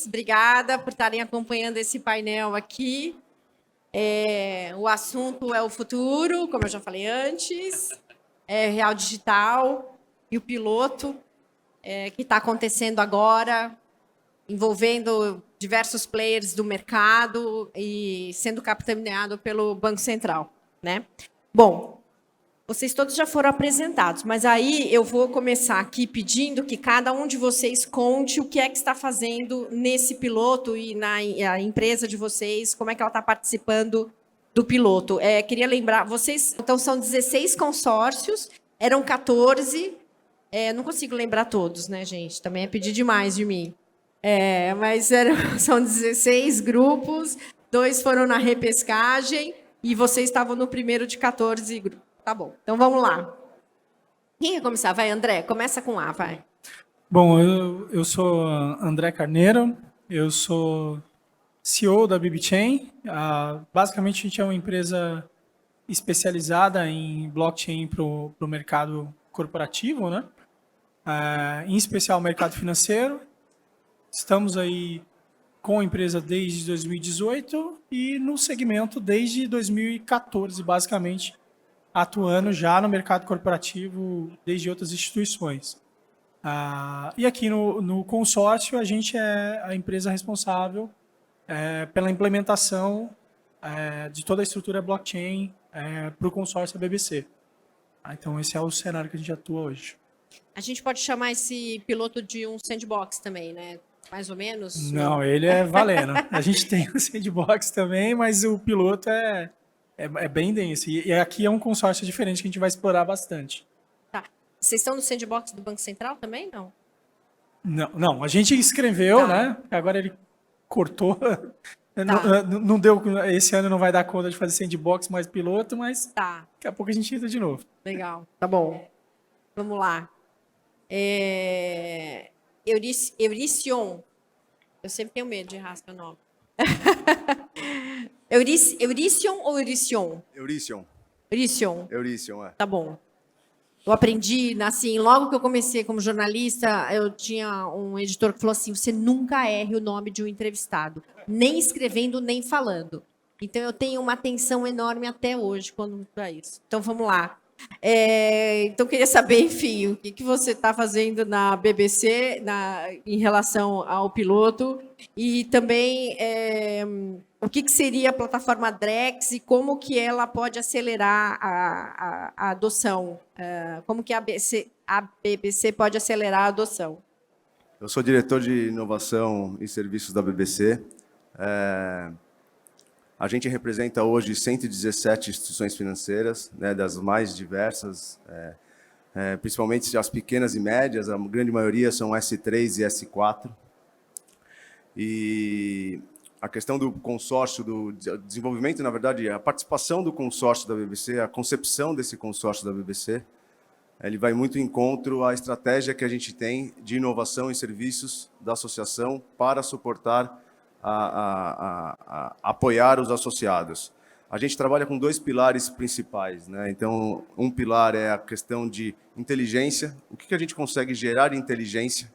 Obrigada por estarem acompanhando esse painel aqui. O assunto é o futuro, como eu já falei antes, real digital e o piloto que está acontecendo agora, envolvendo diversos players do mercado e sendo capitaneado pelo Banco Central, né? Bom, vocês todos já foram apresentados, mas aí eu vou começar aqui pedindo que cada um de vocês conte o que é que está fazendo nesse piloto e a empresa de vocês, como é que ela está participando do piloto. Queria lembrar, vocês, então são 16 consórcios, eram 14, não consigo lembrar todos, né, gente? Também é pedir demais de mim. Mas são 16 grupos, 2 foram na repescagem e vocês estavam no primeiro de 14 grupos. Tá bom, então vamos lá. Quem quer começar? Vai, André, começa com A, vai. Bom, eu sou André Carneiro, eu sou CEO da BBChain. Basicamente, a gente é uma empresa especializada em blockchain para o mercado corporativo, né? Em especial o mercado financeiro. Estamos aí com a empresa desde 2018 e no segmento desde 2014, basicamente, atuando já no mercado corporativo desde outras instituições. E aqui no consórcio, a gente é a empresa responsável pela implementação de toda a estrutura blockchain para o consórcio BBC. Então, esse é o cenário que a gente atua hoje. A gente pode chamar esse piloto de um sandbox também, né? Mais ou menos? Não, ele é valendo. A gente tem o sandbox também, mas o piloto é bem denso. E aqui é um consórcio diferente que a gente vai explorar bastante. Tá. Vocês estão no sandbox do Banco Central também, não? Não, a gente escreveu, né? Agora ele cortou. Tá. Não deu, esse ano não vai dar conta de fazer sandbox mais piloto, mas daqui a pouco a gente entra de novo. Legal, tá bom. Vamos lá. Euricion. Eu sempre tenho medo de errar seu nome. Euricion ou Euricion? Euricion. Euricion, Tá bom. Eu aprendi, assim, logo que eu comecei como jornalista, eu tinha um editor que falou assim, você nunca erre o nome de um entrevistado, nem escrevendo, nem falando. Então, eu tenho uma atenção enorme até hoje quando para isso. Então, vamos lá. Então, eu queria saber, enfim, o que você está fazendo na BBC em relação ao piloto e também o que seria a plataforma Drex e como que ela pode acelerar a adoção, como que a BBC pode acelerar a adoção. Eu sou diretor de inovação e serviços da BBC. A gente representa hoje 117 instituições financeiras, né, das mais diversas, principalmente as pequenas e médias, a grande maioria são S3 e S4. E a questão do consórcio, do desenvolvimento, na verdade, a participação do consórcio da BBC, a concepção desse consórcio da BBC, ele vai muito em encontro à estratégia que a gente tem de inovação e serviços da associação para suportar apoiar os associados. A gente trabalha com 2 pilares principais, né? Então, um pilar é a questão de inteligência, o que a gente consegue gerar inteligência,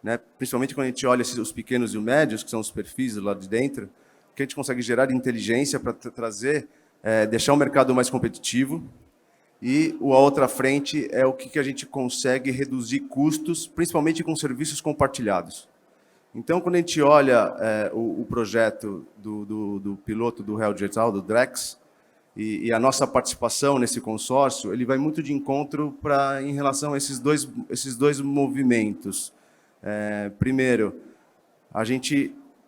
né? Principalmente quando a gente olha os pequenos e os médios, que são os perfis lá de dentro, que a gente consegue gerar inteligência para trazer, deixar o mercado mais competitivo. E a outra frente é o que a gente consegue reduzir custos, principalmente com serviços compartilhados. Então, quando a gente olha o projeto do piloto do Real Digital, do Drex, e a nossa participação nesse consórcio, ele vai muito de encontro em relação a esses dois movimentos. Primeiro,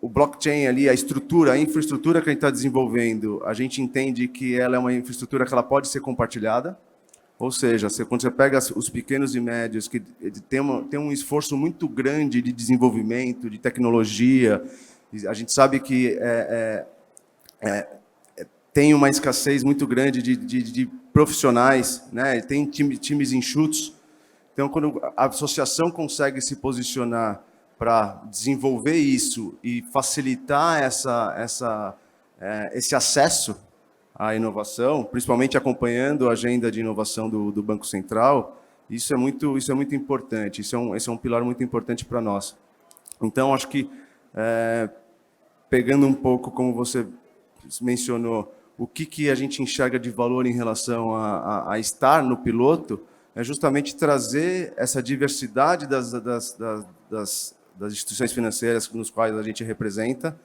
o blockchain ali, a infraestrutura que a gente está desenvolvendo, a gente entende que ela é uma infraestrutura que ela pode ser compartilhada. Ou seja, quando você pega os pequenos e médios, que tem um esforço muito grande de desenvolvimento, de tecnologia, a gente sabe que tem uma escassez muito grande de profissionais, né? Tem times enxutos. Então, quando a associação consegue se posicionar para desenvolver isso e facilitar esse acesso à inovação, principalmente acompanhando a agenda de inovação do Banco Central, isso é muito importante, esse é um pilar muito importante para nós. Então, acho que Pegando um pouco, como você mencionou, o que a gente enxerga de valor em relação a estar no piloto, é justamente trazer essa diversidade das instituições financeiras nos quais a gente representa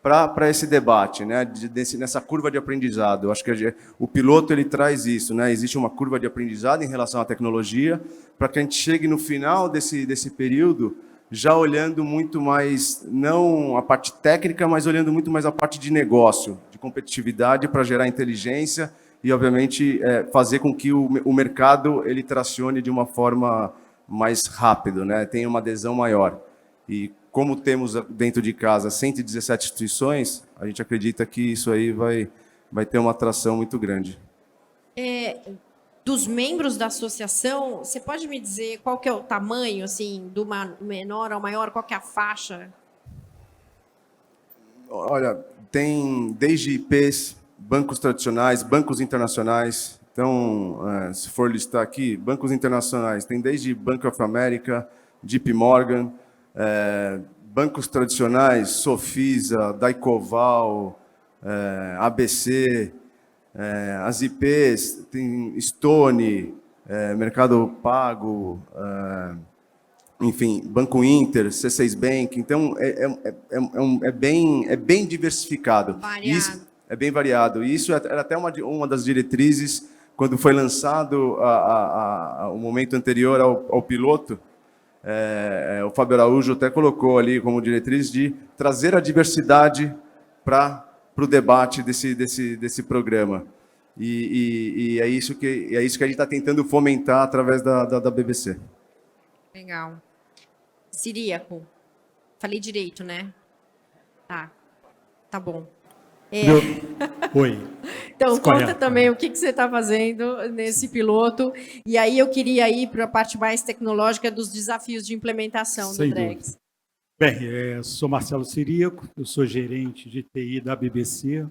para esse debate, né? Nessa curva de aprendizado. Eu acho que o piloto ele traz isso, né? Existe uma curva de aprendizado em relação à tecnologia, para que a gente chegue no final desse período já olhando muito mais, não a parte técnica, mas olhando muito mais a parte de negócio, de competitividade para gerar inteligência e, obviamente, fazer com que o mercado ele tracione de uma forma mais rápida, né? Tenha uma adesão maior. E como temos dentro de casa 117 instituições, a gente acredita que isso aí vai ter uma atração muito grande. Dos membros da associação, você pode me dizer qual que é o tamanho, assim, do menor ao maior, qual que é a faixa? Olha, tem desde IPs, bancos tradicionais, bancos internacionais. Então, se for listar aqui, bancos internacionais, tem desde Bank of America, JP Morgan, bancos tradicionais, Sofisa, Daicoval, ABC, as IPs, tem Stone, Mercado Pago, enfim, Banco Inter, C6 Bank. Então, é bem diversificado. Variado. Isso, é bem variado. E isso era até uma das diretrizes, quando foi lançado o momento anterior ao piloto, o Fábio Araújo até colocou ali como diretriz de trazer a diversidade para o debate desse programa. E é isso que a gente está tentando fomentar através da BBC. Legal. Ciríaco. Falei direito, né? Tá bom. Oi. Então, conta Correto. também o que você está fazendo nesse piloto. E aí eu queria ir para a parte mais tecnológica dos desafios de implementação Sem do Drex. Bem, sou Marcelo Ciríaco, eu sou gerente de TI da BBC.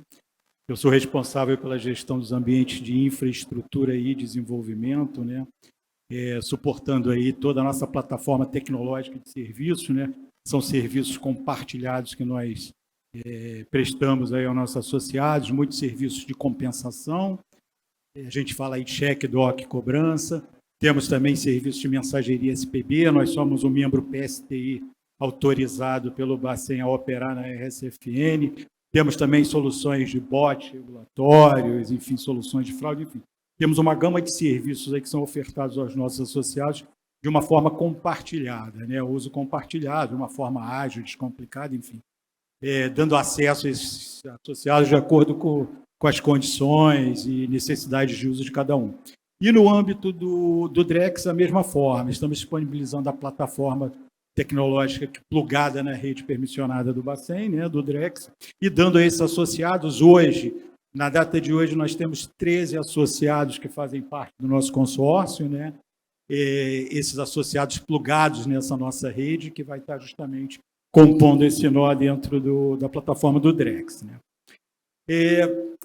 Eu sou responsável pela gestão dos ambientes de infraestrutura e desenvolvimento, né? Suportando aí toda a nossa plataforma tecnológica de serviços, né? São serviços compartilhados que nós prestamos aí aos nossos associados, muitos serviços de compensação. A gente fala aí de cheque, DOC, cobrança. Temos também serviços de mensageria SPB. Nós somos um membro PSTI autorizado pelo Bacen a operar na RSFN. Temos também soluções de bot regulatórios, enfim, soluções de fraude, enfim. Temos uma gama de serviços aí que são ofertados aos nossos associados de uma forma compartilhada, né? O uso compartilhado, de uma forma ágil, descomplicada, enfim. Dando acesso a esses associados de acordo com as condições e necessidades de uso de cada um. E no âmbito do Drex, da mesma forma, estamos disponibilizando a plataforma tecnológica plugada na rede permissionada do Bacen, né, do Drex, e dando a esses associados hoje, na data de hoje, nós temos 13 associados que fazem parte do nosso consórcio, né, esses associados plugados nessa nossa rede, que vai estar justamente compondo esse nó dentro da plataforma do Drex, né.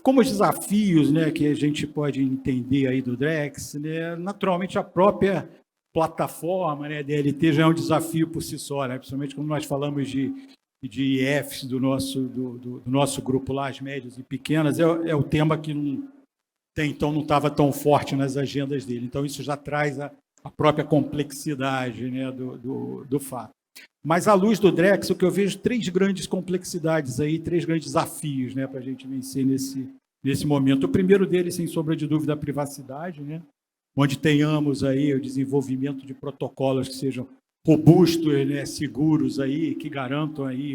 Como os desafios, né, que a gente pode entender aí do Drex, né, naturalmente a própria plataforma, né, DLT já é um desafio por si só, né, principalmente quando nós falamos de IFs do nosso grupo lá, as médias e pequenas, é o tema que até então não estava tão forte nas agendas dele. Então, isso já traz a própria complexidade, né, do fato. Mas, à luz do Drex, o que eu vejo, 3 grandes complexidades aí, 3 grandes desafios, né, para a gente vencer nesse momento. O primeiro deles, sem sombra de dúvida, a privacidade, né, onde tenhamos aí o desenvolvimento de protocolos que sejam robustos, né, seguros, aí, que garantam aí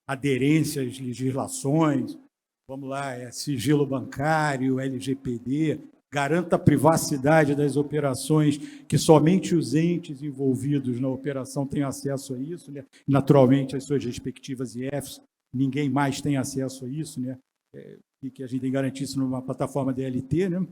a aderência às legislações. Vamos lá, sigilo bancário, LGPD, garanta a privacidade das operações, que somente os entes envolvidos na operação têm acesso a isso, né? Naturalmente, as suas respectivas IFs, ninguém mais tem acesso a isso, né? E que a gente tem que garantir isso numa plataforma DLT, né?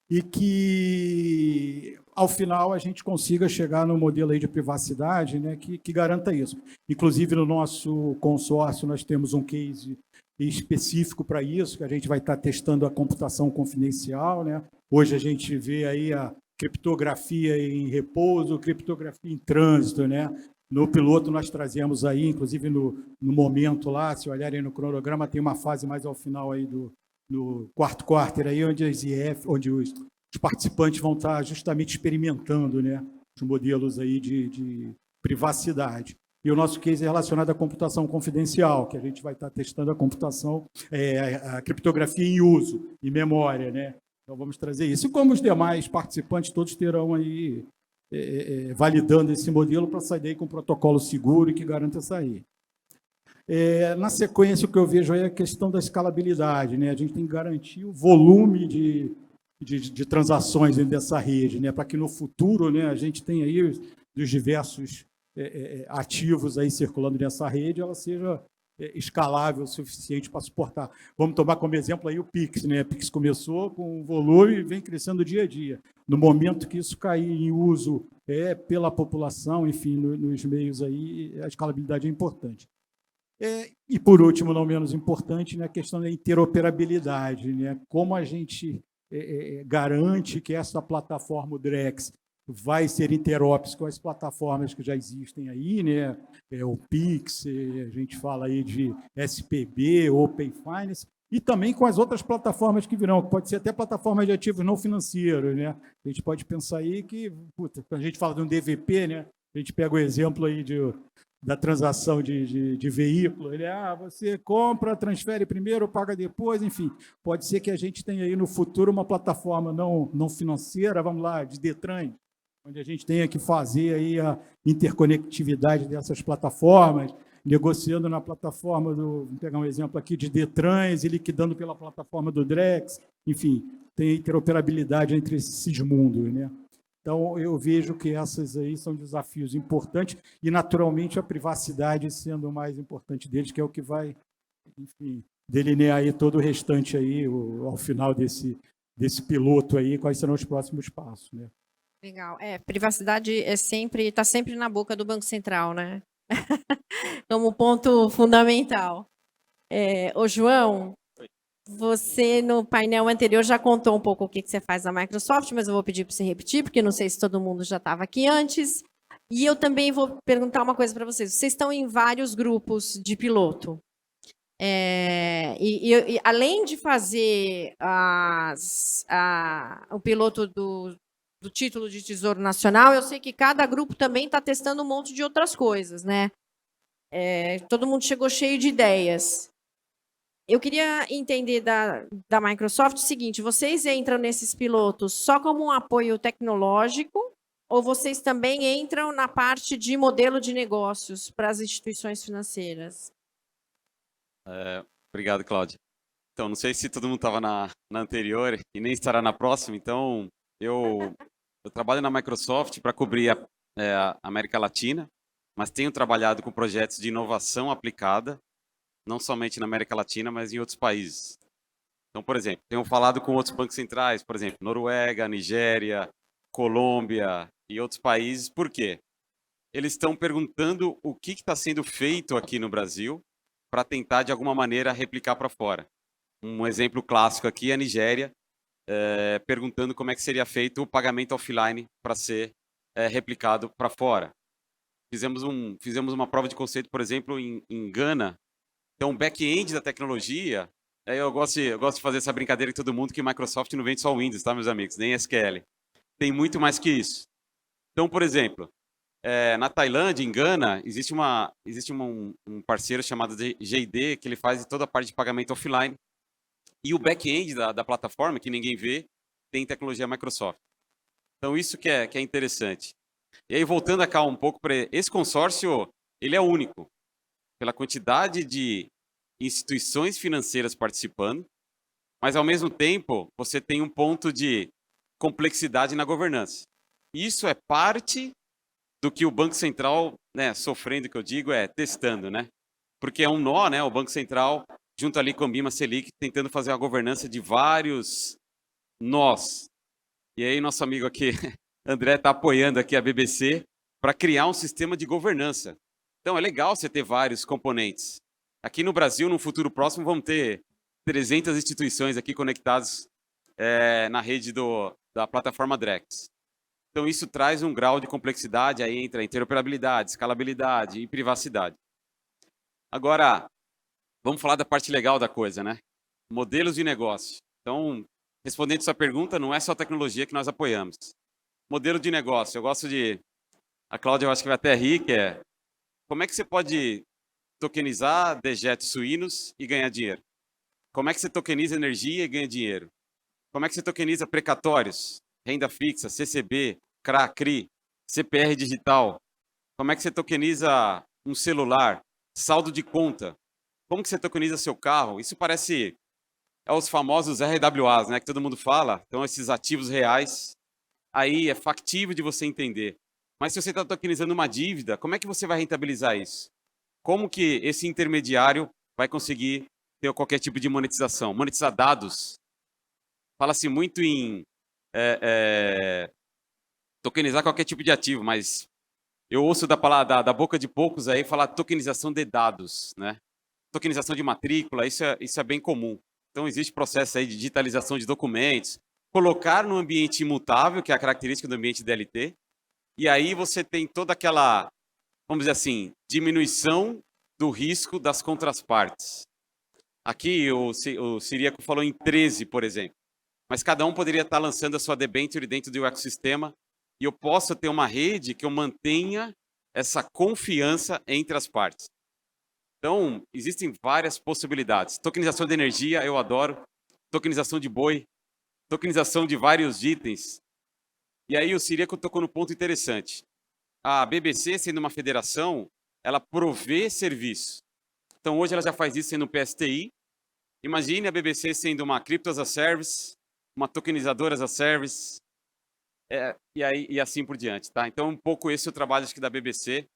E que, ao final, a gente consiga chegar no modelo aí de privacidade, né, que garanta isso. Inclusive, no nosso consórcio, nós temos um case específico para isso, que a gente vai estar testando a computação confidencial, né? Hoje a gente vê aí a criptografia em repouso, criptografia em trânsito, né? No piloto, nós trazemos aí, inclusive no momento lá, se olharem no cronograma, tem uma fase mais ao final aí no quarto quarter, aí, onde as IF, onde os participantes vão estar justamente experimentando, né, os modelos aí de privacidade. E o nosso case é relacionado à computação confidencial, que a gente vai estar testando a computação, a criptografia em uso, em memória, né? Então, vamos trazer isso. E como os demais participantes, todos terão aí validando esse modelo para sair daí com um protocolo seguro e que garanta sair. Na sequência, o que eu vejo aí é a questão da escalabilidade, né? A gente tem que garantir o volume de transações dentro dessa rede, né? Para que no futuro, né, a gente tenha aí os diversos ativos aí circulando nessa rede, ela seja escalável o suficiente para suportar. Vamos tomar como exemplo aí o Pix, né? O Pix começou com um volume e vem crescendo dia a dia. No momento que isso cair em uso pela população, enfim, nos meios aí, a escalabilidade é importante. E, por último, não menos importante, né, a questão da interoperabilidade, né? Como a gente garante que essa plataforma, o Drex, vai ser interóperos com as plataformas que já existem aí, né? O Pix, a gente fala aí de SPB, Open Finance, e também com as outras plataformas que virão, que pode ser até plataformas de ativos não financeiros, né? A gente pode pensar aí que, quando a gente fala de um DVP, né? A gente pega o exemplo aí da transação de veículo, você compra, transfere primeiro, paga depois, enfim, pode ser que a gente tenha aí no futuro uma plataforma não financeira, vamos lá, de Detran, onde a gente tenha que fazer aí a interconectividade dessas plataformas, negociando na plataforma vou pegar um exemplo aqui, de Detrans e liquidando pela plataforma do Drex, enfim, tem interoperabilidade entre esses mundos, né? Então, eu vejo que essas aí são desafios importantes e, naturalmente, a privacidade sendo o mais importante deles, que é o que vai, enfim, delinear aí todo o restante aí, ao final desse piloto aí, quais serão os próximos passos, né? Legal. Privacidade está sempre na boca do Banco Central, né? Como ponto fundamental. Ô, João, você no painel anterior já contou um pouco o que você faz na Microsoft, mas eu vou pedir para você repetir, porque não sei se todo mundo já estava aqui antes. E eu também vou perguntar uma coisa para vocês. Vocês estão em vários grupos de piloto. E além de fazer o piloto do título de Tesouro Nacional, eu sei que cada grupo também está testando um monte de outras coisas, né? Todo mundo chegou cheio de ideias. Eu queria entender da Microsoft o seguinte: vocês entram nesses pilotos só como um apoio tecnológico ou vocês também entram na parte de modelo de negócios para as instituições financeiras? Obrigado, Cláudia. Então, não sei se todo mundo estava na anterior e nem estará na próxima, então eu trabalho na Microsoft para cobrir a América Latina, mas tenho trabalhado com projetos de inovação aplicada, não somente na América Latina, mas em outros países. Então, por exemplo, tenho falado com outros bancos centrais, por exemplo, Noruega, Nigéria, Colômbia e outros países. Por quê? Eles estão perguntando o que está sendo feito aqui no Brasil para tentar, de alguma maneira, replicar para fora. Um exemplo clássico aqui é a Nigéria, perguntando como é que seria feito o pagamento offline para ser replicado para fora. Fizemos uma prova de conceito, por exemplo, em Gana. Então, o back-end da tecnologia, eu gosto de fazer essa brincadeira com todo mundo, que Microsoft não vende só Windows, tá, meus amigos? Nem SQL. Tem muito mais que isso. Então, por exemplo, na Tailândia, em Gana, existe um parceiro chamado GID, que ele faz toda a parte de pagamento offline. E o back-end da plataforma, que ninguém vê, tem tecnologia Microsoft. Então, isso que é interessante. E aí, voltando cá um pouco para esse consórcio, ele é único, pela quantidade de instituições financeiras participando, mas, ao mesmo tempo, você tem um ponto de complexidade na governança. Isso é parte do que o Banco Central, né, sofrendo, que eu digo, testando, né? Porque é um nó, né? O Banco Central, junto ali com a BIMA Selic, tentando fazer a governança de vários nós. E aí, nosso amigo aqui, André, está apoiando aqui a BBC para criar um sistema de governança. Então, é legal você ter vários componentes. Aqui no Brasil, no futuro próximo, vamos ter 300 instituições aqui conectadas na rede da plataforma Drex. Então, isso traz um grau de complexidade, aí entra interoperabilidade, escalabilidade e privacidade. Agora, vamos falar da parte legal da coisa, né? Modelos de negócio. Então, respondendo sua pergunta, não é só tecnologia que nós apoiamos. Modelo de negócio, eu gosto de... A Cláudia, eu acho que vai até rir, que é... Como é que você pode tokenizar dejetos suínos e ganhar dinheiro? Como é que você tokeniza energia e ganha dinheiro? Como é que você tokeniza precatórios, renda fixa, CCB, CRA, CRI, CPR digital? Como é que você tokeniza um celular, saldo de conta? Como que você tokeniza seu carro? Isso parece os famosos RWAs, né, que todo mundo fala. Então, esses ativos reais, aí é factível de você entender. Mas se você está tokenizando uma dívida, como é que você vai rentabilizar isso? Como que esse intermediário vai conseguir ter qualquer tipo de monetização? Monetizar dados. Fala-se muito em tokenizar qualquer tipo de ativo, mas eu ouço da boca de poucos aí falar tokenização de dados, né? Tokenização de matrícula, isso é bem comum. Então, existe processo aí de digitalização de documentos, colocar no ambiente imutável, que é a característica do ambiente DLT, e aí você tem toda aquela, vamos dizer assim, diminuição do risco das contrapartes. Aqui o Ciríaco falou em 13, por exemplo, mas cada um poderia estar lançando a sua debenture dentro do ecossistema e eu posso ter uma rede que eu mantenha essa confiança entre as partes. Então, existem várias possibilidades. Tokenização de energia, eu adoro. Tokenização de boi. Tokenização de vários itens. E aí o Ciríaco tocou no ponto interessante. A BBC, sendo uma federação, ela provê serviço. Então, hoje ela já faz isso sendo um PSTI. Imagine a BBC sendo uma Crypto as a Service, uma tokenizadora as a Service, e assim por diante. Tá? Então, um pouco esse é o trabalho acho que da BBC.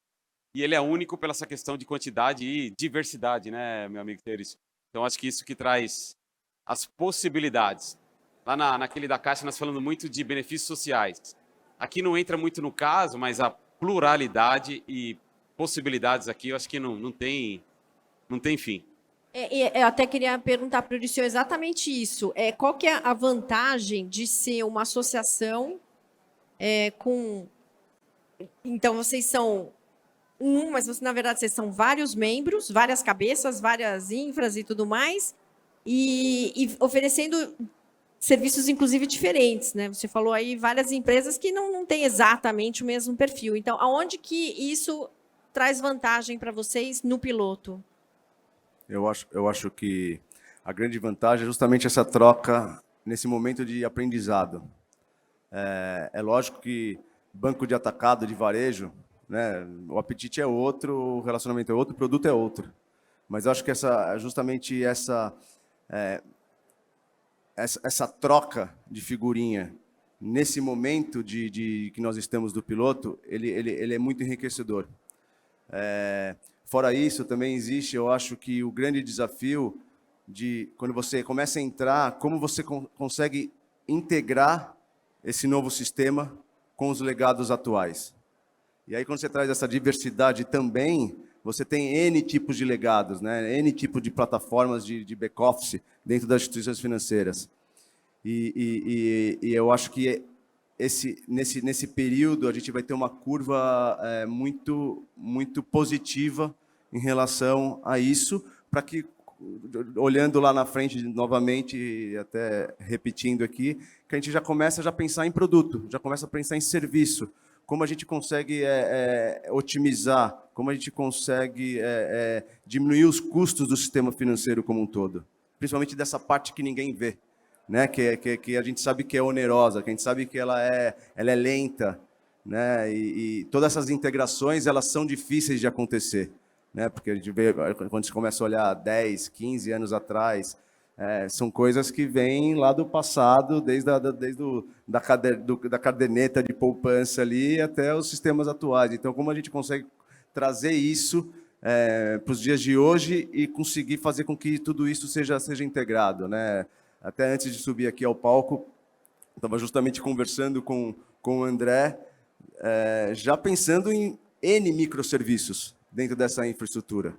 E ele é único pela essa questão de quantidade e diversidade, né, meu amigo Teres? Então, acho que isso que traz as possibilidades. Lá naquele da Caixa, nós falamos muito de benefícios sociais. Aqui não entra muito no caso, mas a pluralidade e possibilidades aqui, eu acho que não tem fim. Eu até queria perguntar para o Dirceu exatamente isso. Qual que é a vantagem de ser uma associação com... Então, vocês são... mas na verdade vocês são vários membros, várias cabeças, várias infras e tudo mais, e oferecendo serviços inclusive diferentes, né? Você falou aí várias empresas que não têm exatamente o mesmo perfil. Então, aonde que isso traz vantagem para vocês no piloto? Eu acho que a grande vantagem é justamente essa troca nesse momento de aprendizado. É lógico que banco de atacado, de varejo, né? O apetite é outro, o relacionamento é outro, o produto é outro. Mas eu acho que justamente essa troca de figurinha nesse momento que nós estamos do piloto, ele é muito enriquecedor. Fora isso, também existe, eu acho que o grande desafio de quando você começa a entrar, como você consegue integrar esse novo sistema com os legados atuais. E aí, quando você traz essa diversidade também, você tem N tipos de legados, né? N tipos de plataformas de back-office dentro das instituições financeiras. E eu acho que nesse período a gente vai ter uma curva muito, muito positiva em relação a isso, para que, olhando lá na frente novamente, até repetindo aqui, que a gente já começa a pensar em produto, já começa a pensar em serviço, como a gente consegue otimizar, como a gente consegue diminuir os custos do sistema financeiro como um todo, principalmente dessa parte que ninguém vê, né? Que a gente sabe que é onerosa, que a gente sabe que ela é lenta, né? E todas essas integrações elas são difíceis de acontecer, né? Porque a gente vê, quando a gente começa a olhar 10, 15 anos atrás, são coisas que vêm lá do passado, desde da caderneta de poupança ali até os sistemas atuais. Então, como a gente consegue trazer isso para os dias de hoje e conseguir fazer com que tudo isso seja integrado, né? Até antes de subir aqui ao palco, estava justamente conversando com o André, já pensando em N microserviços dentro dessa infraestrutura,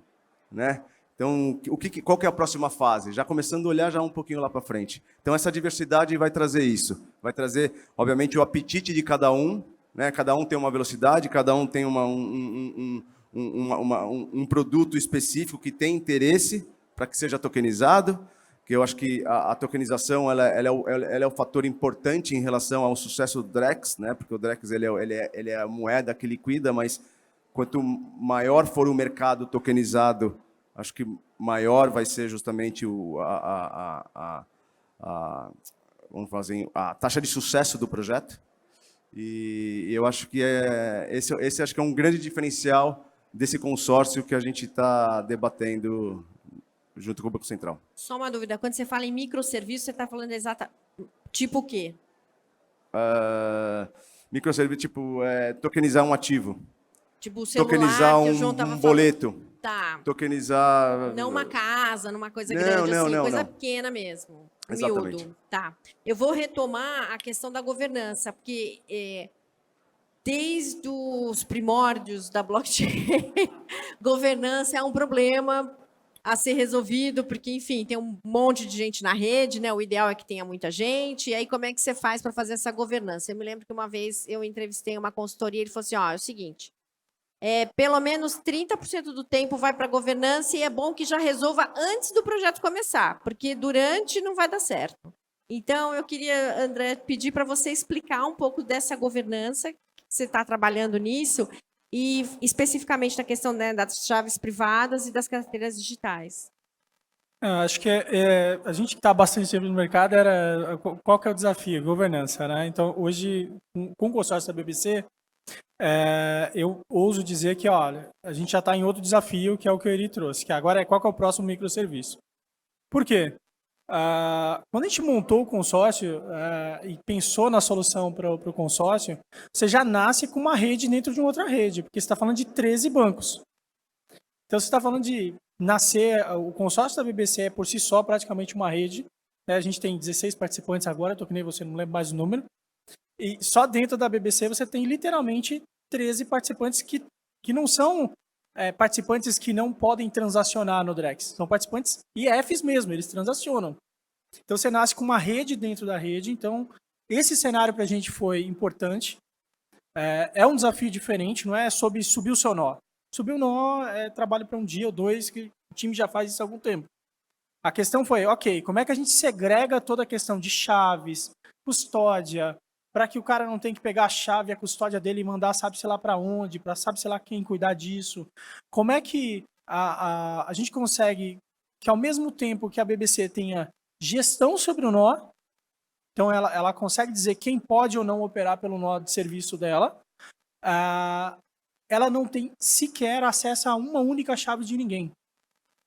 né? Então, qual que é a próxima fase? Já começando a olhar já um pouquinho lá para frente. Então, essa diversidade vai trazer isso. Vai trazer, obviamente, o apetite de cada um, né? Cada um tem uma velocidade, cada um tem um produto específico que tem interesse para que seja tokenizado, que eu acho que a tokenização ela é o fator importante em relação ao sucesso do Drex, né? Porque o Drex ele é a moeda que liquida, mas quanto maior for o mercado tokenizado, acho que maior vai ser justamente a taxa de sucesso do projeto. E eu acho que esse acho que é um grande diferencial desse consórcio que a gente está debatendo junto com o Banco Central. Só uma dúvida, quando você fala em microserviço, você está falando tipo o quê? Microserviço, tipo, tokenizar um ativo. Tipo o celular Tokenizar que o João estava um boleto. falando. Tá. Tokenizar... Não uma casa, numa coisa Não, grande, não, assim, não, coisa não. pequena mesmo. Exatamente. Miúdo. Tá. Eu vou retomar a questão da governança, porque desde os primórdios da blockchain, governança é um problema a ser resolvido, porque, enfim, tem um monte de gente na rede, né? O ideal é que tenha muita gente. E aí, como é que você faz para fazer essa governança? Eu me lembro que uma vez eu entrevistei uma consultoria e ele falou assim: ó, é o seguinte. Pelo menos 30% do tempo vai para a governança e é bom que já resolva antes do projeto começar, porque durante não vai dar certo. Então, eu queria, André, pedir para você explicar um pouco dessa governança, que você está trabalhando nisso, e especificamente na questão, né, das chaves privadas e das carteiras digitais. Acho que a gente que está bastante tempo no mercado, qual que é o desafio? Governança, né? Então, hoje, com o consórcio da BBC, eu ouso dizer que, olha, a gente já está em outro desafio, que é o que o Eri trouxe, que agora qual que é o próximo microserviço. Por quê? Quando a gente montou o consórcio e pensou na solução para o consórcio, você já nasce com uma rede dentro de uma outra rede, porque você está falando de 13 bancos. Então, você está falando de nascer, o consórcio da BBC é por si só praticamente uma rede, né? A gente tem 16 participantes agora, estou que nem você, não lembro mais o número, e só dentro da BBC você tem literalmente 13 participantes que não são participantes que não podem transacionar no Drex. São participantes IFs mesmo, eles transacionam. Então você nasce com uma rede dentro da rede. Então esse cenário para a gente foi importante. É um desafio diferente, não é sobre subir o seu nó. Subir o nó é trabalho para um dia ou dois, que o time já faz isso há algum tempo. A questão foi, ok, como é que a gente segrega toda a questão de chaves, custódia, para que o cara não tenha que pegar a chave, a custódia dele e mandar sabe-se lá para onde, para sabe-se lá quem cuidar disso. Como é que a gente consegue que, ao mesmo tempo que a BBC tenha gestão sobre o nó, então ela consegue dizer quem pode ou não operar pelo nó de serviço dela, ela não tem sequer acesso a uma única chave de ninguém.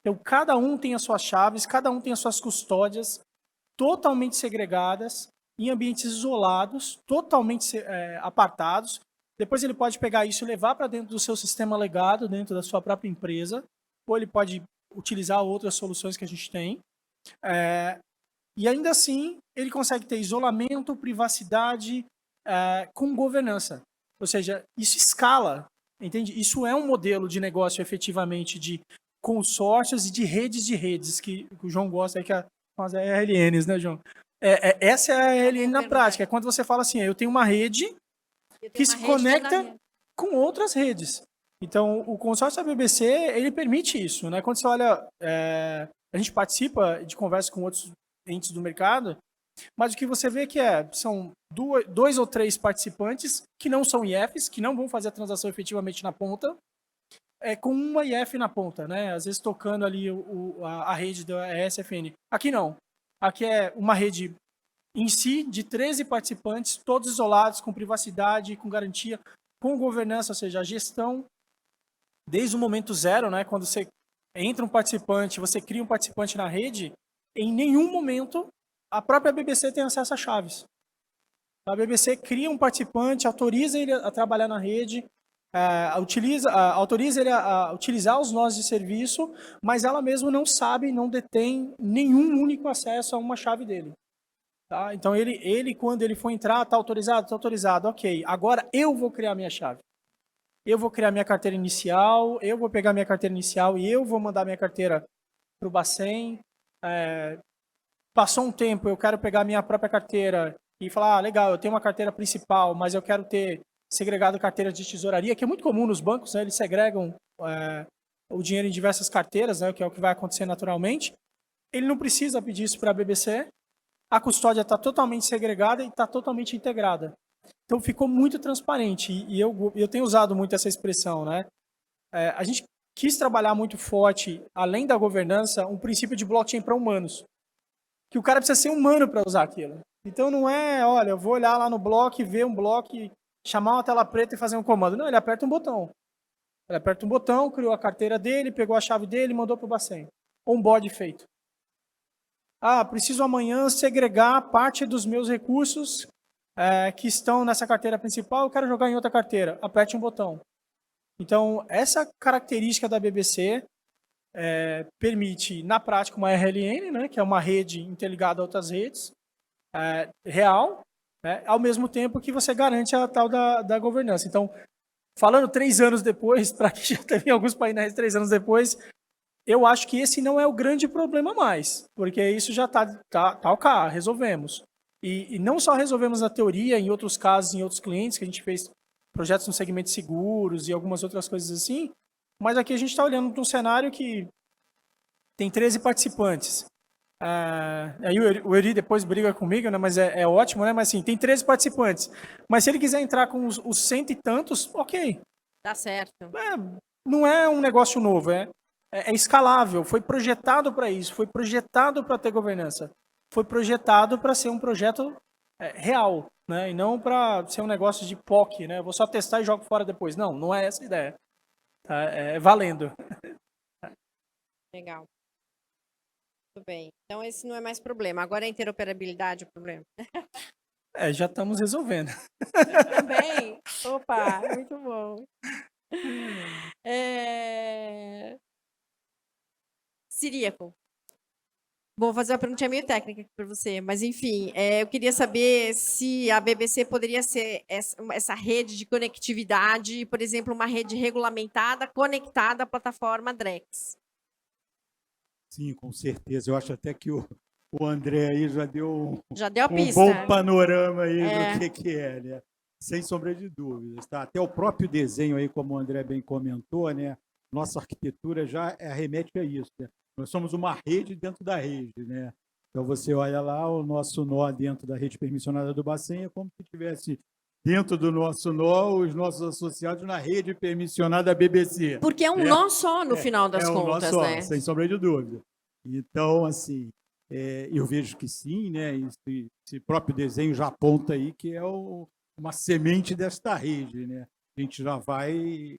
Então, cada um tem as suas chaves, cada um tem as suas custódias totalmente segregadas, em ambientes isolados, totalmente apartados. Depois ele pode pegar isso e levar para dentro do seu sistema legado, dentro da sua própria empresa, ou ele pode utilizar outras soluções que a gente tem. E ainda assim, ele consegue ter isolamento, privacidade, com governança. Ou seja, isso escala, entende? Isso é um modelo de negócio, efetivamente, de consórcios e de redes, que o João gosta, que são as RLNs, né, João? Essa é a RLN na prática. É quando você fala assim, eu tenho uma rede que se conecta com outras redes. Então, o consórcio da BBC, ele permite isso, né? Quando você olha, a gente participa de conversas com outros entes do mercado, mas o que você vê que são 2 ou 3 participantes que não são IFs, que não vão fazer a transação efetivamente na ponta, com uma IF na ponta, né? Às vezes tocando ali a rede da ESFN. Aqui não. Aqui é uma rede em si de 13 participantes, todos isolados, com privacidade, com garantia, com governança, ou seja, a gestão desde o momento zero, né? Quando você entra um participante, você cria um participante na rede, em nenhum momento a própria BBC tem acesso a chaves. A BBC cria um participante, autoriza ele a trabalhar na rede, autoriza ele a utilizar os nós de serviço, mas ela mesma não sabe, não detém nenhum único acesso a uma chave dele. Tá? Então, ele, quando ele for entrar, está autorizado, ok. Agora eu vou criar minha chave. Eu vou criar minha carteira inicial, eu vou pegar minha carteira inicial e eu vou mandar minha carteira para o Bacen. Passou um tempo, eu quero pegar minha própria carteira e falar, legal, eu tenho uma carteira principal, mas eu quero ter segregado carteira de tesouraria, que é muito comum nos bancos, né? Eles segregam o dinheiro em diversas carteiras, né? Que é o que vai acontecer naturalmente. Ele não precisa pedir isso para a BBC. A custódia está totalmente segregada e está totalmente integrada. Então ficou muito transparente e eu tenho usado muito essa expressão, né? A gente quis trabalhar muito forte, além da governança, um princípio de blockchain para humanos. Que o cara precisa ser humano para usar aquilo. Então não é, olha, eu vou olhar lá no bloco, ver um bloco, chamar uma tela preta e fazer um comando. Não, ele aperta um botão. Ele aperta um botão, criou a carteira dele, pegou a chave dele e mandou para o Bacen. Onboard feito. Ah, preciso amanhã segregar parte dos meus recursos que estão nessa carteira principal, eu quero jogar em outra carteira. Aperte um botão. Então, essa característica da BBC permite, na prática, uma RLN, né, que é uma rede interligada a outras redes, real, né, ao mesmo tempo que você garante a tal da governança. Então, falando 3 anos depois, para quem já teve alguns painéis 3 anos depois, eu acho que esse não é o grande problema mais, porque isso já tá ok, resolvemos. E não só resolvemos na teoria, em outros casos, em outros clientes, que a gente fez projetos no segmento de seguros e algumas outras coisas assim, mas aqui a gente está olhando para um cenário que tem 13 participantes. Aí o Eri depois briga comigo, né, mas é ótimo, né? Mas assim, tem 13 participantes. Mas se ele quiser entrar com os 100 e tantos, ok. Tá certo. Não é um negócio novo, é escalável, foi projetado para isso, foi projetado para ter governança, foi projetado para ser um projeto real, né? E não para ser um negócio de POC, né? Vou só testar e jogo fora depois. Não é essa a ideia. É valendo. Legal. Muito bem. Então, esse não é mais problema. Agora é a interoperabilidade o problema. Já estamos resolvendo. Também? Opa, muito bom. Ciríaco. Vou fazer uma perguntinha meio técnica aqui para você, mas enfim, eu queria saber se a BBC poderia ser essa rede de conectividade, por exemplo, uma rede regulamentada conectada à plataforma Drex. Sim, com certeza. Eu acho até que o André aí já deu a pista. Bom panorama aí do que é, né? Sem sombra de dúvidas. Tá? Até o próprio desenho aí, como o André bem comentou, né? Nossa arquitetura já remete a isso, né? Nós somos uma rede dentro da rede, né? Então você olha lá, o nosso nó dentro da rede permissionada do Bacen é como se tivesse dentro do nosso nó os nossos associados na rede permissionada BBC. Porque é um nó só no final das contas, um nó só, né? sem sombra de dúvida. Então, assim, eu vejo que sim, né? Esse próprio desenho já aponta aí que é uma semente desta rede, né? A gente já vai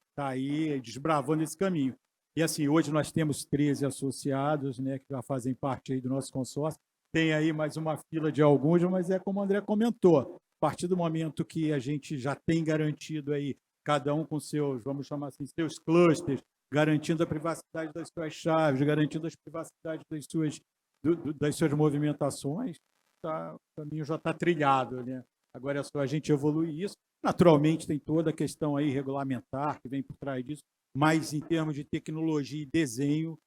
estar aí desbravando esse caminho. E assim, hoje nós temos 13 associados, né, que já fazem parte aí do nosso consórcio. Tem aí mais uma fila de alguns, mas é como o André comentou, a partir do momento que a gente já tem garantido aí, cada um com seus, vamos chamar assim, seus clusters, garantindo a privacidade das suas chaves, garantindo a privacidade das suas movimentações, o caminho já está trilhado, né? Agora é só a gente evoluir isso. Naturalmente tem toda a questão aí regulamentar que vem por trás disso, mas em termos de tecnologia e desenho,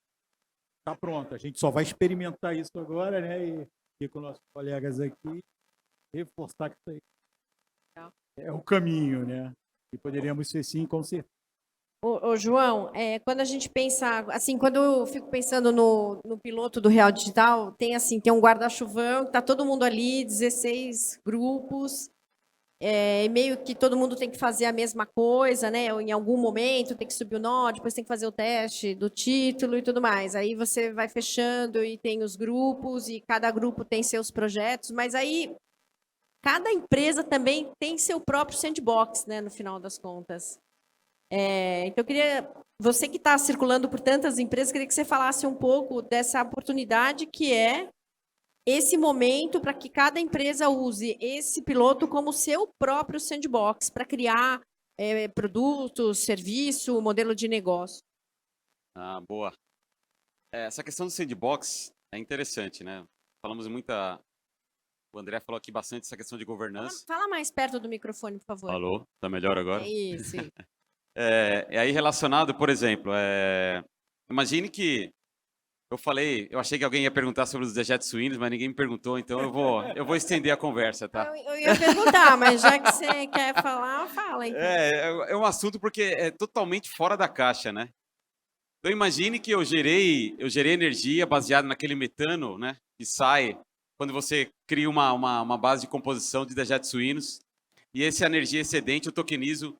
está pronto. A gente só vai experimentar isso agora, né? E com nossos colegas aqui, reforçar que isso aí é o caminho, né? E poderíamos ser sim, com certeza. Ô, João, quando a gente pensa, assim, quando eu fico pensando no piloto do Real Digital, tem um guarda-chuvão, tá todo mundo ali, 16 grupos, meio que todo mundo tem que fazer a mesma coisa, né? Em algum momento tem que subir o nó, depois tem que fazer o teste do título e tudo mais. Aí você vai fechando e tem os grupos, e cada grupo tem seus projetos, mas aí cada empresa também tem seu próprio sandbox, né? No final das contas. Então, eu queria, você que está circulando por tantas empresas, queria que você falasse um pouco dessa oportunidade que é esse momento para que cada empresa use esse piloto como seu próprio sandbox para criar produtos, serviço, modelo de negócio. Boa. Essa questão do sandbox é interessante, né? Falamos muita... O André falou aqui bastante essa questão de governança. Fala mais perto do microfone, por favor. Falou? Tá melhor agora? Isso. Aí relacionado, por exemplo, imagine que eu achei que alguém ia perguntar sobre os dejetos suínos, mas ninguém me perguntou, então eu vou estender a conversa, tá? Eu ia perguntar, mas já que você quer falar, fala então. É um assunto porque é totalmente fora da caixa, né? Então imagine que eu gerei energia baseada naquele metano, né? Que sai quando você cria uma base de composição de dejetos suínos. E essa energia excedente eu tokenizo.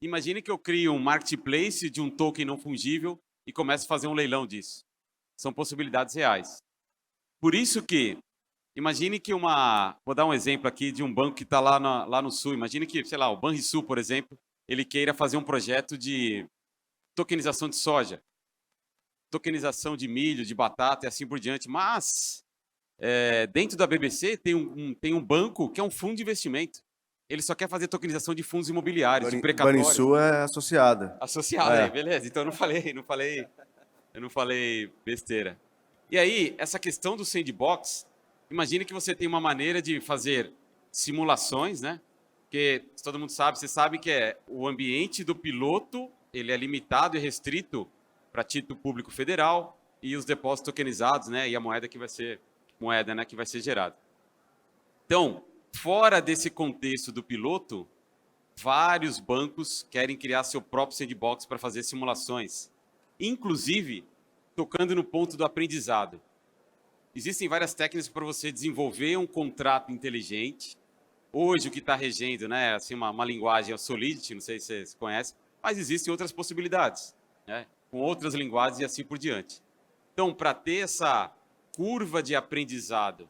Imagine que eu crio um marketplace de um token não fungível e começo a fazer um leilão disso. São possibilidades reais. Por isso que, imagine que vou dar um exemplo aqui de um banco que está lá no sul. Imagine que, sei lá, o Banrisul, por exemplo, ele queira fazer um projeto de tokenização de soja, tokenização de milho, de batata e assim por diante. Mas, dentro da BBC, tem um banco que é um fundo de investimento. Ele só quer fazer tokenização de fundos imobiliários, de precatório. Banrisul é associada. Associada, beleza. Então eu não falei besteira. E aí, essa questão do sandbox, imagine que você tem uma maneira de fazer simulações, né? Porque todo mundo sabe, você sabe que o ambiente do piloto, ele é limitado e restrito para título público federal e os depósitos tokenizados, né? E a moeda que vai ser gerada. Então, fora desse contexto do piloto, vários bancos querem criar seu próprio sandbox para fazer simulações, inclusive tocando no ponto do aprendizado. Existem várias técnicas para você desenvolver um contrato inteligente. Hoje o que está regendo, né, assim, uma linguagem é o Solidity, não sei se vocês conhecem, mas existem outras possibilidades, né, com outras linguagens e assim por diante. Então, para ter essa curva de aprendizado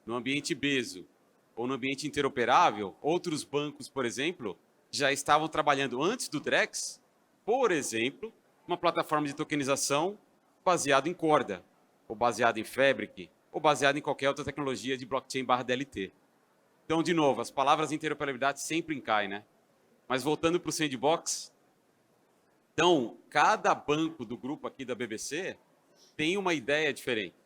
no ambiente BESO ou no ambiente interoperável, outros bancos, por exemplo, já estavam trabalhando antes do Drex, por exemplo, uma plataforma de tokenização baseada em Corda, ou baseada em Fabric, ou baseada em qualquer outra tecnologia de blockchain/DLT. Então, de novo, as palavras interoperabilidade sempre caem, né? Mas voltando para o sandbox, então, cada banco do grupo aqui da BBC tem uma ideia diferente.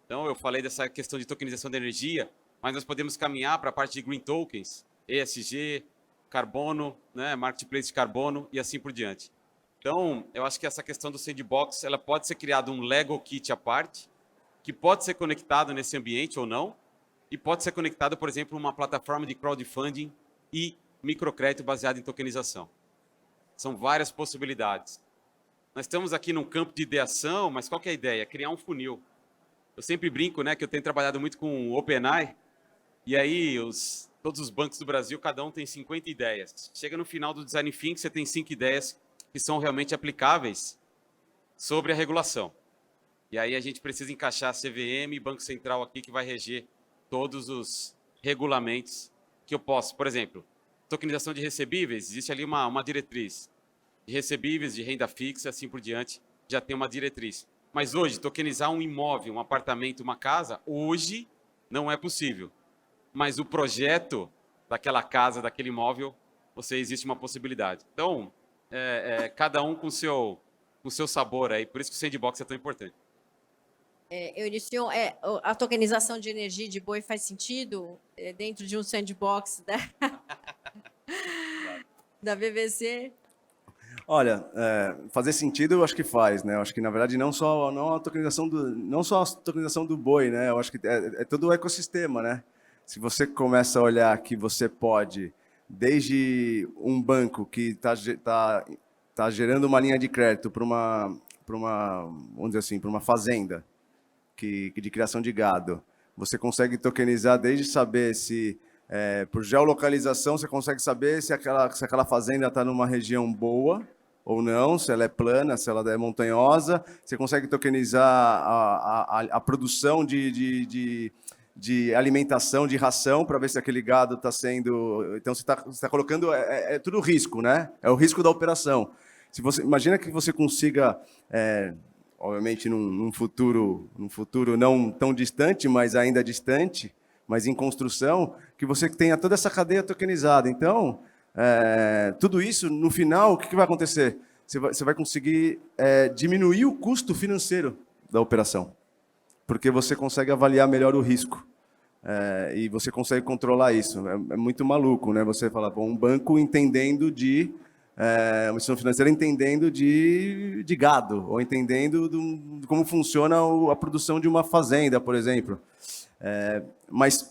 Então, eu falei dessa questão de tokenização da energia, mas nós podemos caminhar para a parte de green tokens, ESG, carbono, né, marketplace de carbono e assim por diante. Então, eu acho que essa questão do sandbox, ela pode ser criado um Lego kit à parte, que pode ser conectado nesse ambiente ou não, e pode ser conectado, por exemplo, a uma plataforma de crowdfunding e microcrédito baseado em tokenização. São várias possibilidades. Nós estamos aqui num campo de ideação, mas qual que é a ideia? Criar um funil. Eu sempre brinco, né, que eu tenho trabalhado muito com o OpenAI, e aí todos os bancos do Brasil, cada um tem 50 ideias. Chega no final do Design Thinking, você tem 5 ideias que são realmente aplicáveis sobre a regulação. E aí a gente precisa encaixar a CVM e Banco Central aqui, que vai reger todos os regulamentos que eu posso. Por exemplo, tokenização de recebíveis, existe ali uma diretriz. De recebíveis, de renda fixa, assim por diante, já tem uma diretriz. Mas hoje, tokenizar um imóvel, um apartamento, uma casa, hoje não é possível. Mas o projeto daquela casa, daquele imóvel, existe uma possibilidade. Então, cada um com o seu sabor aí, por isso que o sandbox é tão importante. Euricio, a tokenização de energia de boi faz sentido dentro de um sandbox da BBC? Olha, fazer sentido eu acho que faz, né? Eu acho que, na verdade, não só a tokenização do boi, né? Eu acho que é todo o ecossistema, né? Se você começa a olhar que você pode, desde um banco que tá gerando uma linha de crédito para vamos dizer assim, para uma fazenda de criação de gado, você consegue tokenizar desde saber se, por geolocalização, você consegue saber se aquela fazenda está numa região boa ou não, se ela é plana, se ela é montanhosa. Você consegue tokenizar a produção de alimentação, de ração, para ver se aquele gado está sendo... Então, você está colocando... tudo risco, né? É o risco da operação. Imagina que você consiga... obviamente, num futuro não tão distante, mas ainda distante, mas em construção, que você tenha toda essa cadeia tokenizada. Então, tudo isso, no final, o que vai acontecer? Você vai conseguir diminuir o custo financeiro da operação, porque você consegue avaliar melhor o risco. E você consegue controlar isso. É muito maluco, né? Você fala, bom, um banco entendendo de uma instituição financeira entendendo de gado, ou entendendo de como funciona a produção de uma fazenda, por exemplo. Mas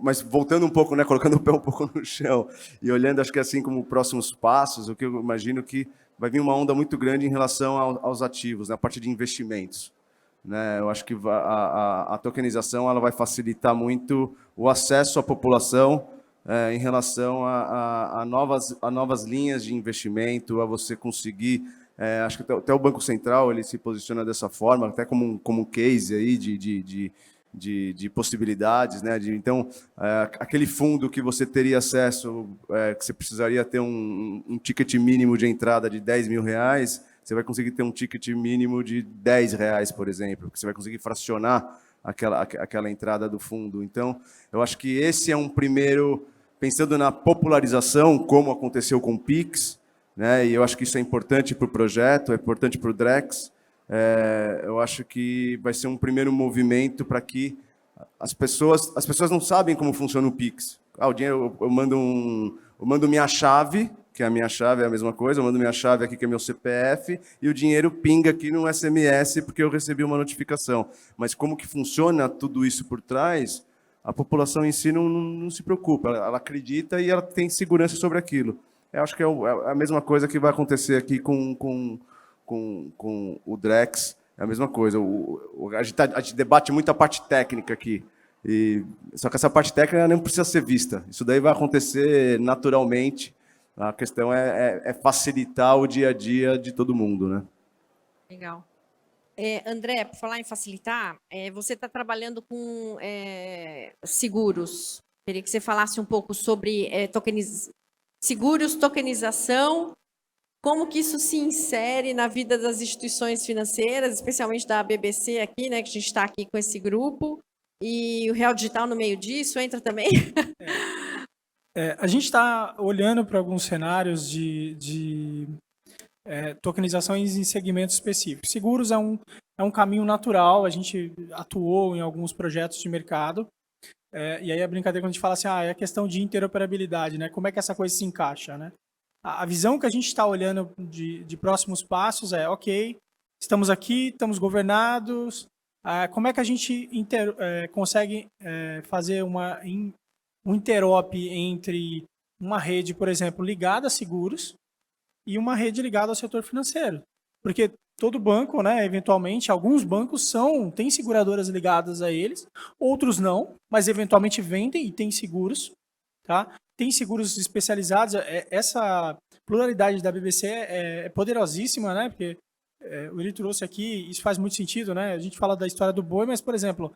mas voltando um pouco, né, colocando o pé um pouco no chão e olhando, acho que assim como próximos passos, o que eu imagino que vai vir uma onda muito grande em relação aos ativos, na parte de investimentos, né? Eu acho que a tokenização ela vai facilitar muito o acesso à população em relação a novas linhas de investimento, a você conseguir. Acho que até o Banco Central ele se posiciona dessa forma, até como um case aí de possibilidades, né? Então, aquele fundo que você teria acesso, que você precisaria ter um ticket mínimo de entrada de R$10.000, você vai conseguir ter um ticket mínimo de R$10, por exemplo, que você vai conseguir fracionar aquela entrada do fundo. Então, eu acho que esse é um primeiro, pensando na popularização, como aconteceu com o Pix, né? E eu acho que isso é importante para o projeto, é importante para o Drex. Eu acho que vai ser um primeiro movimento para que as pessoas não sabem como funciona o Pix. O dinheiro, eu mando minha chave, que a minha chave é a mesma coisa, eu mando minha chave aqui, que é meu CPF, e o dinheiro pinga aqui no SMS porque eu recebi uma notificação. Mas como que funciona tudo isso por trás, a população em si não se preocupa, ela acredita e ela tem segurança sobre aquilo. Eu acho que é a mesma coisa que vai acontecer aqui com o Drex, é a mesma coisa. A gente debate muito a parte técnica aqui, só que essa parte técnica não precisa ser vista. Isso daí vai acontecer naturalmente. A questão é facilitar o dia a dia de todo mundo, né? Legal. André, por falar em facilitar, você está trabalhando com seguros. Queria que você falasse um pouco sobre seguros, tokenização, como que isso se insere na vida das instituições financeiras, especialmente da BBC aqui, né, que a gente está aqui com esse grupo, e o Real Digital no meio disso entra também? A gente está olhando para alguns cenários de tokenizações em segmentos específicos. Seguros é um caminho natural, a gente atuou em alguns projetos de mercado, e aí a brincadeira quando a gente fala assim, é a questão de interoperabilidade, né? Como é que essa coisa se encaixa, né? A visão que a gente está olhando de próximos passos ok, estamos aqui, estamos governados, como é que a gente consegue fazer um interop entre uma rede, por exemplo, ligada a seguros e uma rede ligada ao setor financeiro? Porque todo banco, né, eventualmente, alguns bancos têm seguradoras ligadas a eles, outros não, mas eventualmente vendem e têm seguros, tá? Tem seguros especializados. Essa pluralidade da BBC é poderosíssima, né? Porque o Eli trouxe aqui, isso faz muito sentido, né? A gente fala da história do boi, mas, por exemplo,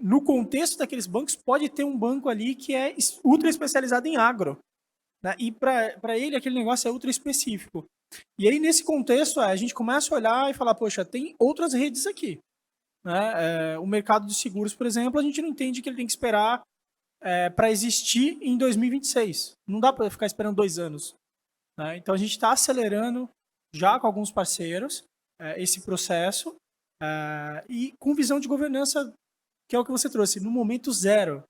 no contexto daqueles bancos, pode ter um banco ali que é ultra especializado em agro, né? E para ele aquele negócio é ultra específico. E aí, nesse contexto, a gente começa a olhar e falar, poxa, tem outras redes aqui, né? O mercado de seguros, por exemplo, a gente não entende que ele tem que esperar para existir em 2026. Não dá para ficar esperando 2 anos. Né? Então, a gente está acelerando já com alguns parceiros esse processo e com visão de governança, que é o que você trouxe, no momento zero.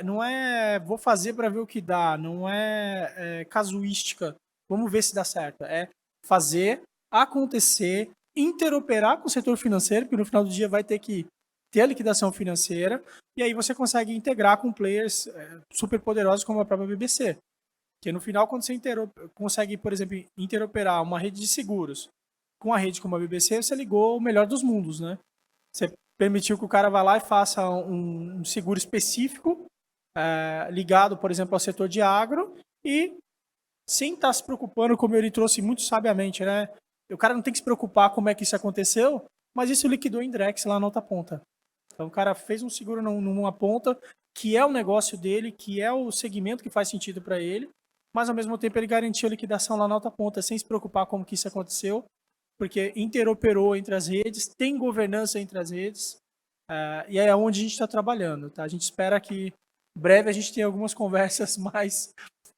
Não é vou fazer para ver o que dá, não é casuística, vamos ver se dá certo. É fazer, acontecer, interoperar com o setor financeiro, porque no final do dia vai ter que ter a liquidação financeira, e aí você consegue integrar com players super poderosos como a própria BBC. Porque no final, quando você consegue, por exemplo, interoperar uma rede de seguros com a rede como a BBC, você ligou o melhor dos mundos, né? Você permitiu que o cara vá lá e faça um seguro específico ligado, por exemplo, ao setor de agro e sem estar se preocupando, como ele trouxe muito sabiamente, né? O cara não tem que se preocupar como é que isso aconteceu, mas isso liquidou em Drex lá na outra ponta. Então o cara fez um seguro numa ponta que é o negócio dele, que é o segmento que faz sentido para ele, mas ao mesmo tempo ele garantiu a liquidação lá na outra ponta, sem se preocupar como que isso aconteceu, porque interoperou entre as redes, tem governança entre as redes, e é onde a gente está trabalhando. Tá? A gente espera que em breve a gente tenha algumas conversas mais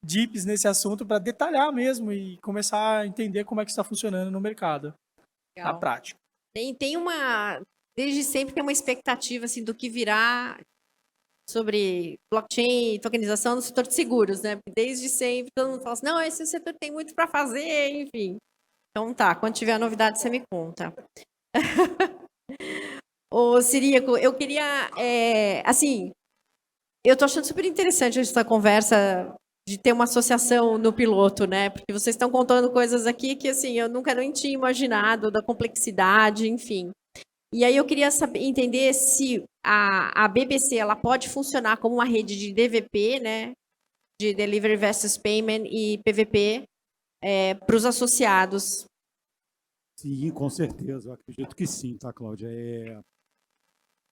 deeps nesse assunto para detalhar mesmo e começar a entender como é que está funcionando no mercado, na prática. Desde sempre tem uma expectativa assim, do que virá sobre blockchain e tokenização no setor de seguros, né? Porque desde sempre todo mundo fala assim, não, esse setor tem muito para fazer, enfim. Então tá, quando tiver a novidade você me conta. Ô, Ciríaco, eu queria, assim, eu tô achando super interessante essa conversa de ter uma associação no piloto, né? Porque vocês estão contando coisas aqui que, assim, eu nunca nem tinha imaginado, da complexidade, enfim. E aí eu queria entender se a BBC ela pode funcionar como uma rede de DVP, né? De Delivery versus Payment e PVP para os associados. Sim, com certeza. Eu acredito que sim, tá, Cláudia?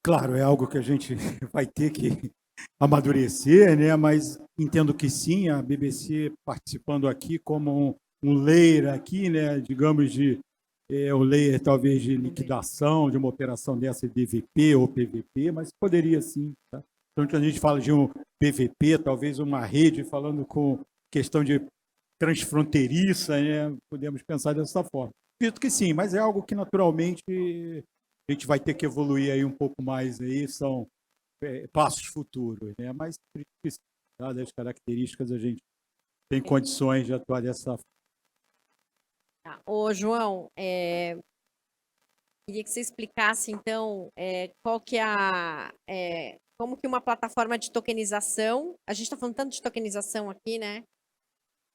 Claro, é algo que a gente vai ter que amadurecer, né? Mas entendo que sim, a BBC participando aqui como um layer aqui, né? Digamos o layer talvez de liquidação de uma operação dessa DVP ou PVP, mas poderia sim, tá? Então, quando a gente fala de um PVP, talvez uma rede falando com questão de transfronteiriça, né? Podemos pensar dessa forma. Acredito que sim, mas é algo que naturalmente a gente vai ter que evoluir aí um pouco mais aí, são passos futuros, né? Mas dadas as características, a gente tem condições de atuar dessa forma. Tá. Ô, João, queria que você explicasse, então, qual que é como que uma plataforma de tokenização, a gente está falando tanto de tokenização aqui, né?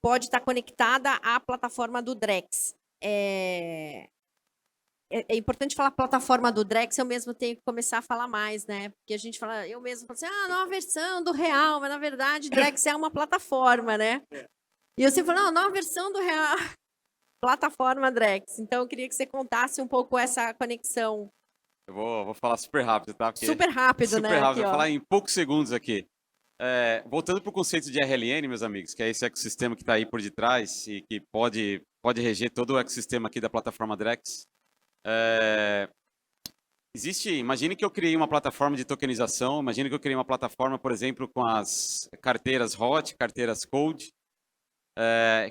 Pode estar conectada à plataforma do Drex. É importante falar plataforma do Drex, eu mesmo tenho que começar a falar mais, né? Porque a gente fala, eu mesmo falo assim, nova versão do Real, mas na verdade Drex é uma plataforma, né? E eu sempre falo, não, nova versão do Real, plataforma Drex. Então eu queria que você contasse um pouco essa conexão. Eu vou falar super rápido, tá? Porque Super rápido, super né? rápido, Aqui, vou falar em poucos segundos aqui. Voltando para o conceito de RLN, meus amigos, que é esse ecossistema que está aí por detrás e que pode reger todo o ecossistema aqui da plataforma Drex. Imagine que eu criei uma plataforma de tokenização, imagine que eu criei uma plataforma, por exemplo, com as carteiras hot, carteiras cold,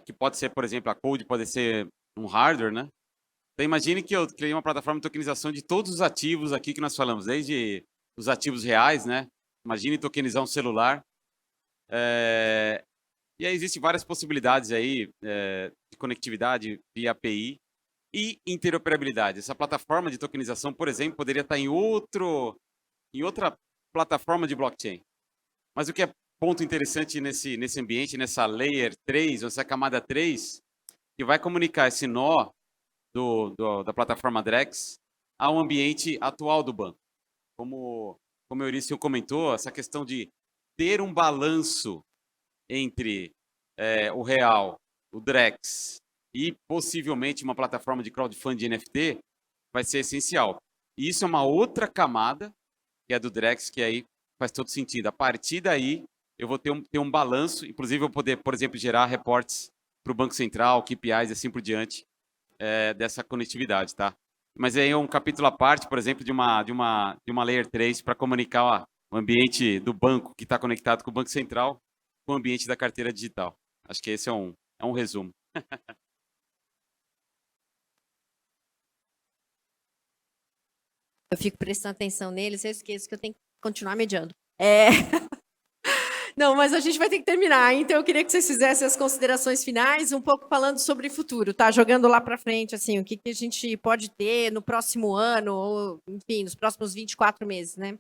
que pode ser, por exemplo, a cold pode ser um hardware, né? Então imagine que eu criei uma plataforma de tokenização de todos os ativos aqui que nós falamos, desde os ativos reais, né? Imagine tokenizar um celular. E aí existem várias possibilidades aí de conectividade via API e interoperabilidade. Essa plataforma de tokenização, por exemplo, poderia estar em outra plataforma de blockchain. Mas o que é ponto interessante nesse ambiente, nessa layer 3, nessa camada 3, que vai comunicar esse nó da plataforma Drex ao ambiente atual do banco. Como o Eurício comentou, essa questão de ter um balanço entre o Real, o Drex e possivelmente uma plataforma de crowdfunding NFT vai ser essencial. E isso é uma outra camada, que é do Drex, que aí faz todo sentido. A partir daí, eu vou ter um balanço, inclusive eu vou poder, por exemplo, gerar reportes para o Banco Central, KPIs e assim por diante, dessa conectividade, tá? Mas aí é um capítulo à parte, por exemplo, de uma Layer 3 para comunicar o ambiente do banco que está conectado com o Banco Central com o ambiente da carteira digital. Acho que esse é um resumo. Eu fico prestando atenção neles, eu esqueço que eu tenho que continuar mediando. Não, mas a gente vai ter que terminar, então eu queria que vocês fizessem as considerações finais, um pouco falando sobre futuro, tá? Jogando lá para frente, assim, o que a gente pode ter no próximo ano, ou, enfim, nos próximos 24 meses, né?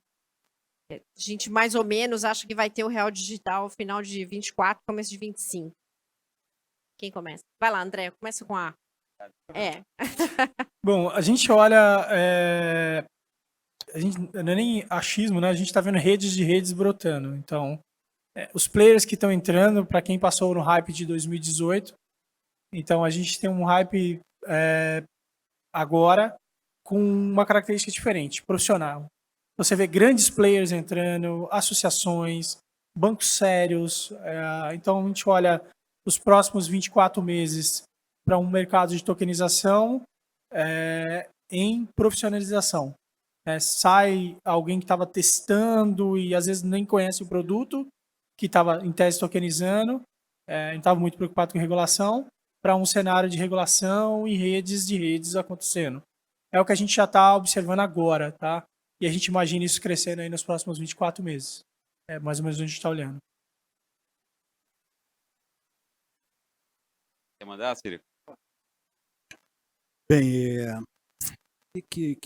A gente mais ou menos acha que vai ter o Real Digital final de 24, começo de 25. Quem começa? Vai lá, André, começa com A. Bom, a gente olha, a gente, não é nem achismo, né? A gente está vendo redes de redes brotando. Então, os players que estão entrando, para quem passou no hype de 2018, então a gente tem um hype agora com uma característica diferente, profissional. Você vê grandes players entrando, associações, bancos sérios. Então a gente olha os próximos 24 meses para um mercado de tokenização em profissionalização. Sai alguém que estava testando e às vezes nem conhece o produto, que estava em tese tokenizando, não estava muito preocupado com regulação, para um cenário de regulação e redes de redes acontecendo. É o que a gente já está observando agora, tá? E a gente imagina isso crescendo aí nos próximos 24 meses. É mais ou menos onde a gente está olhando. Quer mandar, Sírio? Bem, o que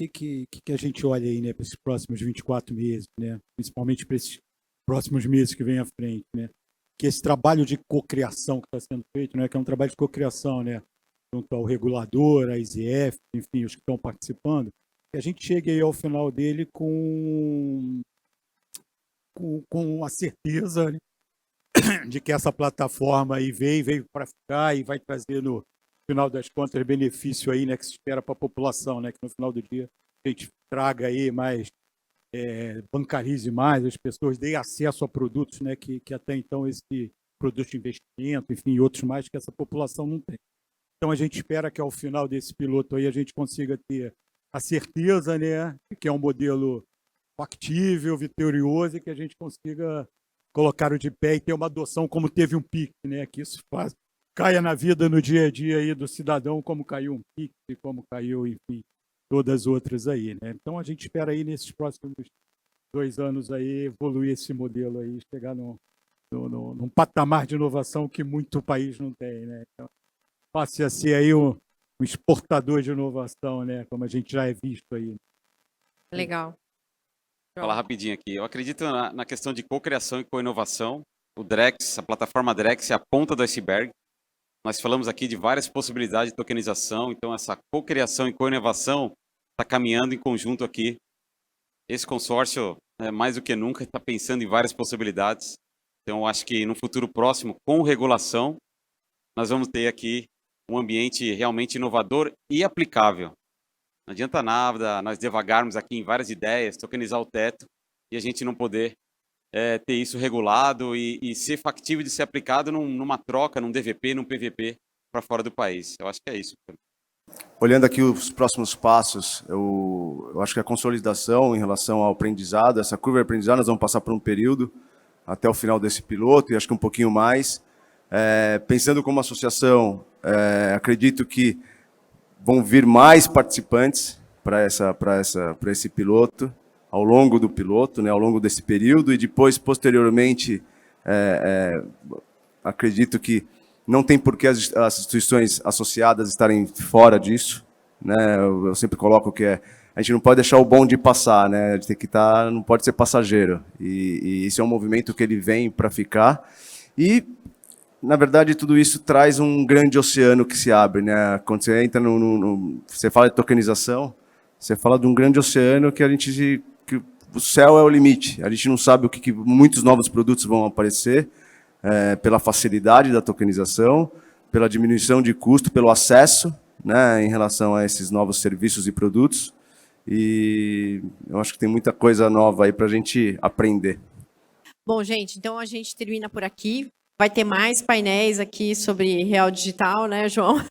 a gente olha aí, né, para esses próximos 24 meses, né, principalmente para esses próximos meses que vem à frente, né, que esse trabalho de cocriação que está sendo feito, né, que é um trabalho de cocriação, né, junto ao regulador, a IZF, enfim, os que estão participando, que a gente chegue aí ao final dele com a certeza, né, de que essa plataforma aí veio para ficar e vai trazer no final das contas benefício aí, né, que se espera para a população, né, que no final do dia a gente traga aí mais, bancarize mais, as pessoas deem acesso a produtos, né, que até então esse produto de investimento, enfim, outros mais que essa população não tem. Então a gente espera que ao final desse piloto aí a gente consiga ter a certeza, né, de que é um modelo factível, vitorioso e que a gente consiga colocar o de pé e ter uma adoção como teve um Pix, né, que isso caia na vida, no dia a dia aí do cidadão, como caiu um Pix, como caiu, enfim, todas as outras aí, né? Então a gente espera aí nesses próximos 2 anos aí evoluir esse modelo aí, chegar num patamar de inovação que muito país não tem, né? Então, passe a ser aí um exportador de inovação, né? Como a gente já é visto aí. Legal. Vou falar rapidinho aqui. Eu acredito na questão de cocriação e co-inovação. O Drex, a plataforma Drex é a ponta do iceberg. Nós falamos aqui de várias possibilidades de tokenização, então essa cocriação e co-inovação está caminhando em conjunto aqui. Esse consórcio, mais do que nunca, está pensando em várias possibilidades. Então, eu acho que no futuro próximo, com regulação, nós vamos ter aqui um ambiente realmente inovador e aplicável. Não adianta nada nós devagarmos aqui em várias ideias, tokenizar o teto, e a gente não poder ter isso regulado e ser factível de ser aplicado numa troca, num DVP, num PVP para fora do país. Eu acho que é isso. Olhando aqui os próximos passos, eu acho que a consolidação em relação ao aprendizado, essa curva de aprendizado, nós vamos passar por um período até o final desse piloto, e acho que um pouquinho mais. Pensando como associação, acredito que vão vir mais participantes para esse piloto, ao longo do piloto, né, ao longo desse período, e depois, posteriormente, acredito que não tem por que as instituições associadas estarem fora disso, né? Eu sempre coloco que a gente não pode deixar o bonde passar, né? A gente tem que não pode ser passageiro, e esse é um movimento que ele vem para ficar, e na verdade tudo isso traz um grande oceano que se abre, né? Quando você entra você fala de tokenização, você fala de um grande oceano que que o céu é o limite. A gente não sabe o que muitos novos produtos vão aparecer, pela facilidade da tokenização, pela diminuição de custo, pelo acesso, né, em relação a esses novos serviços e produtos. E eu acho que tem muita coisa nova aí para a gente aprender. Bom, gente, então a gente termina por aqui. Vai ter mais painéis aqui sobre Real Digital, né, João?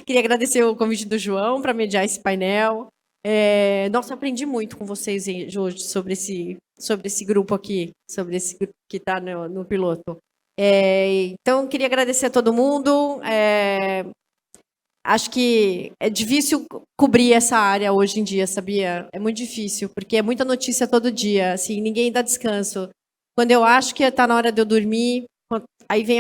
Queria agradecer o convite do João para mediar esse painel. Nossa, eu aprendi muito com vocês hoje sobre esse grupo aqui, sobre esse grupo que está no piloto. Então, queria agradecer a todo mundo. Acho que é difícil cobrir essa área hoje em dia, sabia? É muito difícil, porque é muita notícia todo dia, assim, ninguém dá descanso. Quando eu acho que está na hora de eu dormir, aí vem